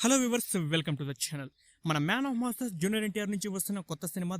Hello viewers, welcome to the channel. మన man of masters junior NTR నుంచి వస్తున్న కొత్త సినిమా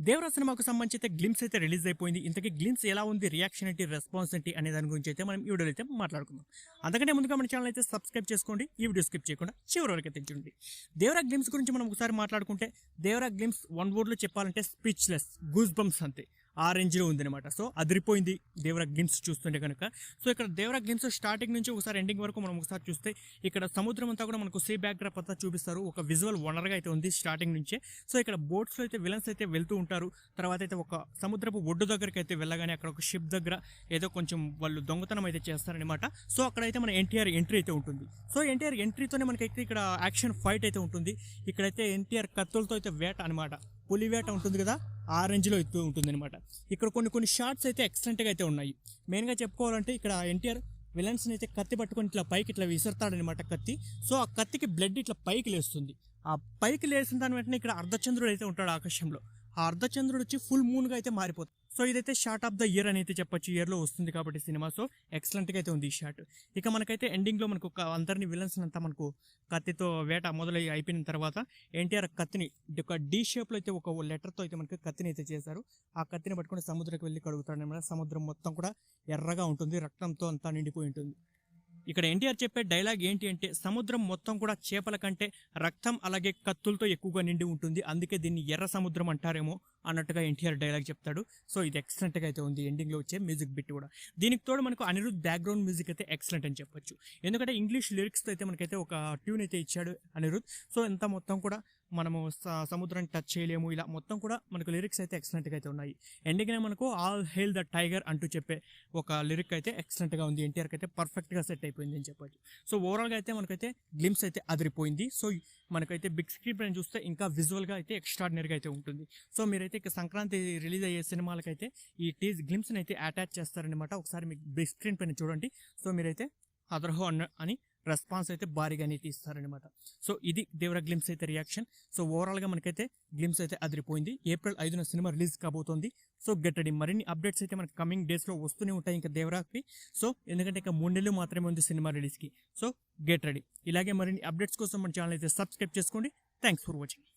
దేవరా సినిమాకు సంబంధించి అయితే గ్లిమ్స్ అయితే రిలీజ్ అయిపోయింది. ఇంతకీ గ్లిమ్స్ ఎలా ఉంది, రియాక్షన్ ఏంటి, రెస్పాన్స్ ఏంటి అనే దాని గురించి అయితే మనం ఈ వీడియోలో అయితే మాట్లాడుకుందాం. అందుకంటే ముందుగా మన ఛానల్ అయితే సబ్స్క్రైబ్ చేసుకోండి, ఈ వీడియో స్కిప్ చేయకుండా చివరి వరకు అయితే చూడండి. దేవరా గ్లిమ్స్ గురించి మనం ఒకసారి మాట్లాడుకుంటే, దేవరా గ్లిమ్స్ వన్ వర్డ్లో చెప్పాలంటే స్పీచ్లెస్, గూస్ బంప్స్ అంతే, ఆ రేంజ్లో ఉందన్నమాట. సో అదిరిపోయింది దేవరా గ్లిమ్స్ చూస్తుంటే కనుక. సో ఇక్కడ దేవరా గ్లిమ్స్ స్టార్టింగ్ నుంచి ఒకసారి ఎండింగ్ వరకు మనం ఒకసారి చూస్తే, ఇక్కడ సముద్రం అంతా కూడా మనకు సీ బ్యాక్డ్రాప్ అంతా చూపిస్తారు. ఒక విజువల్ వనర్గా అయితే ఉంది స్టార్టింగ్ నుంచే. సో ఇక్కడ బోట్స్లో అయితే విలన్స్ అయితే వెళ్తూ ఉంటారు. తర్వాత అయితే ఒక సముద్రపు ఒడ్డు దగ్గరికి అయితే వెళ్ళగానే అక్కడ ఒక షిప్ దగ్గర ఏదో కొంచెం వాళ్ళు దొంగతనం అయితే చేస్తారనమాట. సో అక్కడైతే మన ఎన్టీఆర్ ఎంట్రీ అయితే ఉంటుంది. సో ఎన్టీఆర్ ఎంట్రీతోనే మనకైతే ఇక్కడ యాక్షన్ ఫైట్ అయితే ఉంటుంది. ఇక్కడైతే ఎన్టీఆర్ కత్తులతో అయితే వేట అనమాట, పులివేట ఉంటుంది కదా, ఆ రేంజ్లో ఎత్తు ఉంటుంది అనమాట. ఇక్కడ కొన్ని షార్ట్స్ అయితే ఎక్సలెంట్గా అయితే ఉన్నాయి. మెయిన్గా చెప్పుకోవాలంటే ఇక్కడ ఎన్టీఆర్ విలన్స్ని అయితే కత్తి పట్టుకొని ఇట్లా పైకి ఇట్లా విసురుతాడనమాట కత్తి. సో ఆ కత్తికి బ్లడ్ ఇట్లా పైకి లేస్తుంది. ఆ పైకి లేసిన దాని వెంటనే ఇక్కడ అర్ధచంద్రుడు అయితే ఉంటాడు ఆకాశంలో. ఆ అర్ధచంద్రుడు వచ్చి ఫుల్ మూన్గా అయితే మారిపోతుంది. సో ఇదైతే షార్ట్ ఆఫ్ ద ఇయర్ అని అయితే చెప్పొచ్చు, ఇయర్లో వస్తుంది కాబట్టి సినిమా. సో ఎక్సలెంట్గా అయితే ఉంది ఈ షార్ట్. ఇక మనకైతే ఎండింగ్లో మనకు ఒక అందరినీ విలన్స్ అంతా మనకు కత్తితో వేట మొదలై అయిపోయిన తర్వాత ఎన్టీఆర్ కత్తిని ఒక డీ షేప్లో అయితే ఒక లెటర్తో అయితే మనకి కత్తిని అయితే చేశారు. ఆ కత్తిని పట్టుకుని సముద్రంకి వెళ్ళి కడుగుతాడు అనమాట. సముద్రం మొత్తం కూడా ఎర్రగా ఉంటుంది, రక్తంతో అంతా నిండిపోయి ఉంటుంది. ఇక్కడ ఎన్టీఆర్ చెప్పే డైలాగ్ ఏంటి అంటే, సముద్రం మొత్తం కూడా చేపల కంటే రక్తం అలాగే కత్తులతో ఎక్కువగా నిండి ఉంటుంది, అందుకే దీన్ని ఎర్ర సముద్రం అంటారేమో అన్నట్టుగా ఎన్టీఆర్ డైలాగ్ చెప్తాడు. సో ఇది ఎక్సలెంట్గా అయితే ఉంది. ఎండింగ్లో వచ్చే మ్యూజిక్ బిట్ కూడా, దీనికి తోడు మనకు అనిరుద్ధ్ బ్యాక్గ్రౌండ్ మ్యూజిక్ అయితే ఎక్సలెంట్ అని చెప్పొచ్చు. ఎందుకంటే ఇంగ్లీష్ లిరిక్స్తో అయితే మనకైతే ఒక ట్యూన్ అయితే ఇచ్చాడు అనిరుద్ధ్. సో ఇంత మొత్తం కూడా మనము సముద్రాన్ని టచ్ చేయలేము, ఇలా మొత్తం కూడా మనకు లిరిక్స్ అయితే ఎక్సలెంట్గా అయితే ఉన్నాయి. ఎండింగ్నే మనకు ఆల్ హెయిల్ ద టైగర్ అంటూ చెప్పే ఒక లిరిక్ అయితే ఎక్సలెంట్గా ఉంది. ఎన్టీఆర్కి అయితే పర్ఫెక్ట్గా సెట్ అయిపోయింది అని చెప్పొచ్చు. సో ఓవరాల్గా అయితే మనకైతే గ్లిమ్స్ అయితే అదిరిపోయింది. సో మనకైతే బిగ్ స్క్రీన్ పైన చూస్తే ఇంకా విజువల్గా అయితే ఎక్స్ట్రాడినరీగా అయితే ఉంటుంది. సో మీరైతే ఇక సంక్రాంతి రిలీజ్ అయ్యే సినిమాలకైతే ఈ గ్లిమ్స్ని అయితే అటాచ్ చేస్తారనమాట. ఒకసారి మీకు బిగ్ స్క్రీన్ పైన చూడండి. సో మీరైతే అదర్హో అని రెస్పాన్స్ అయితే భారీగానే తీస్తారనమాట. సో ఇది దేవరా గ్లిమ్స్ అయితే రియాక్షన్. సో ఓవరాల్గా మనకైతే గ్లిమ్స్ అయితే అదిరిపోయింది. ఏప్రిల్ 5న సినిమా రిలీజ్ కాబోతోంది. So get ready. మరిన్ని అప్డేట్స్ అయితే మనకి కమింగ్ డేస్లో వస్తూనే ఉంటాయి ఇంకా దేవరాకి. సో ఎందుకంటే ఇంకా 3 నెలలు మాత్రమే ఉంది సినిమా రిలీజ్కి. So get ready. ఇలాగే మరిన్ని అప్డేట్స్ కోసం మన ఛానల్ అయితే సబ్స్క్రైబ్ చేసుకోండి. Thanks for watching.